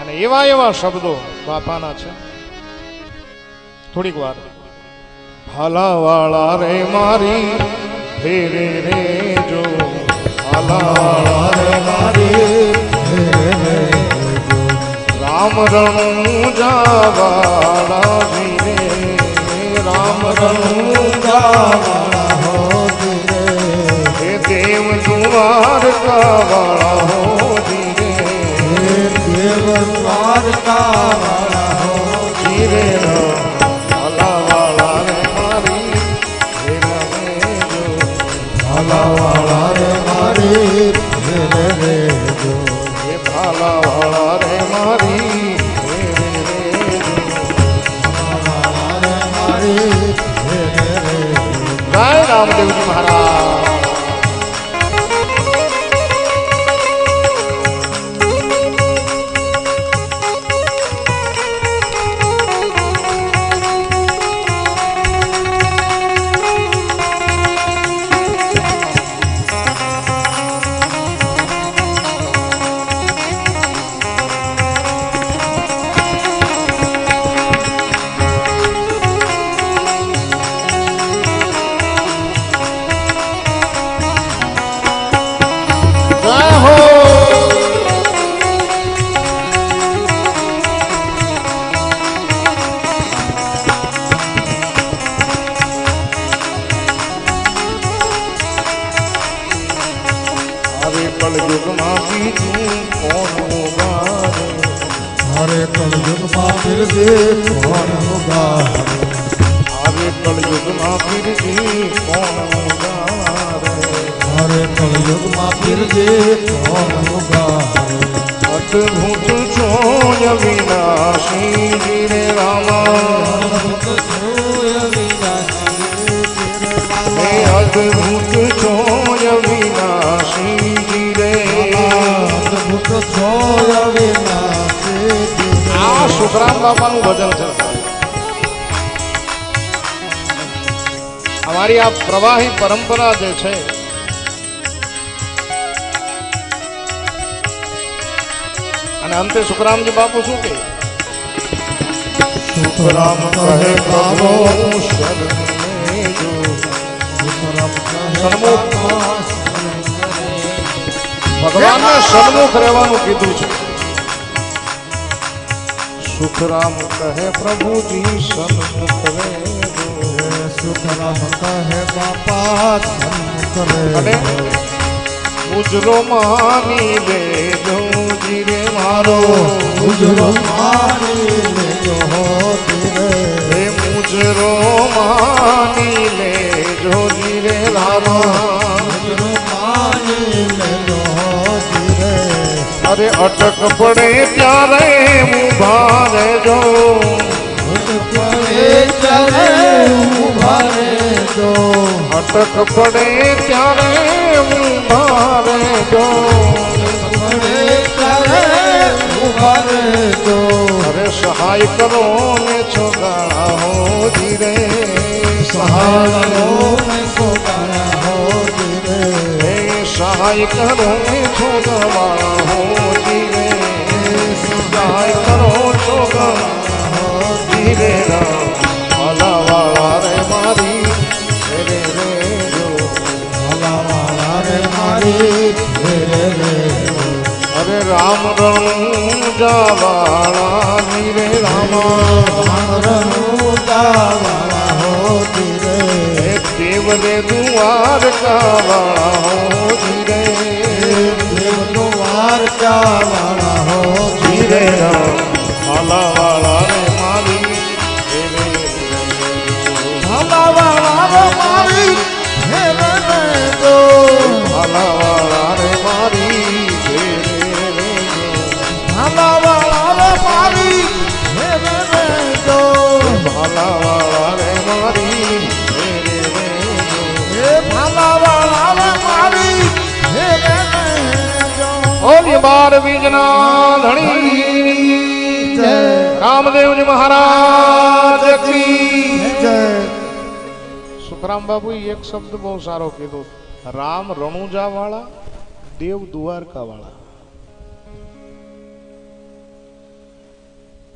અને એવા એવા શબ્દો બાપાના છે. થોડીક વાર ભાલાવાળા રે મારી ફેરે રે જો, ભાલાવાળા રે મારી ફેરે રે જો, રામ રણુજાવાળા રે, રામ રણુજાવાળા હો રે, હે દેવ દ્વારકાવાળા હો રે, દેવ દ્વારકાવાળા હો રે, ભાલાવાળા રે મારી ફેરે રે જો, ભાલાવાળા રે મારી ફેરે રે જો, હે ભાલાવાળા રે મારી ફેરે રે જો, ભાલાવાળા રે મારી ફેરે રે જો. જય રામદેવજી મહારાજ. કલયુગમાં બીજું કોણ ઉગારે, હરે કલયુગમાં બિરજે કોણ ઉગારે, હરે કલયુગમાં બિરજે કોણ ઉગારે, હરે કલયુગમાં બિરજે કોણ ઉગારે. અદ્ભુત જોય વિનાશી રે રામા, અદ્ભુત જોય વિનાશી રે રામા, હે અદ્ભુત જોય વિનાશી રે, અદ્ભુત જોય વિનાશી. આ સુખરામ બાપાનું ભજન છે. અમારી આ પ્રવાહી પરંપરા જે છે, અને અંતે સુખરામજી બાપુ શું કહે? સુખરામ કહે પ્રભુ શરણે જો, સુખરામ સન્મુખ, ભગવાનને સન્મુખ રહેવાનું કીધું છે. સુખરામ કહે પ્રભુજી સન્મુખ રહેજો, સુખરામ કહે બાપા સન્મુખ રહેજો, ઉજરો માની લેજો જીરે મારો, ઉજરો માની લેજો જીરે, હે મુજરો માની લેજો જીરે રામા, ઉજરો માની લેજો જીરે. અરે અટક પડે ત્યારે ઉભા રહેજો, અટક પડે ત્યારે ઉભા રહેજો, અટક પડે ત્યારે ઉભા રહેજો, પડે ત્યારે ઉભા રહેજો. અરે સહાય કરો ને છોકરા હો ધીરે, સહાય કરો ને છોકરા હો ધીરે, હે સહાય કરો ને છોકરા હો ધીરે, સહાય કરો છોકરા હો ધીરે. ભાલાવાળા રે મારી ફેરે રે જો, ભાલાવાળા રે મારી ફેરે રે જો. અરે રામ રણુજાવાળા રે રામા, રામ રણુજાવાળા હો ધીરે, હે દેવ રે દ્વારકાવાળા હો ધીરે, દેવ દ્વારકાવાળા હો ધીરે. ભાલાવાળા રે મારી ફેરે રે જો, ભાલાવાળા રે મારી ફેરે રે જો, ભાલાવાળા રે મારી ફેરે રે જો, ભાલાવાળા રે મારી ફેરે રે જો, ભાલાવાળા રે મારી ફેરે રે જો, હે ભાલાવાળા રે મારી ફેરે રે જો. ઓલી 12 બીજના ધણી જય, રામદેવજી મહારાજ કી જય. સુખરામ બાપુ એક શબ્દ બહુ સારો કીધો, રામ રણુજા વાળા, દેવ દ્વારકા વાળા.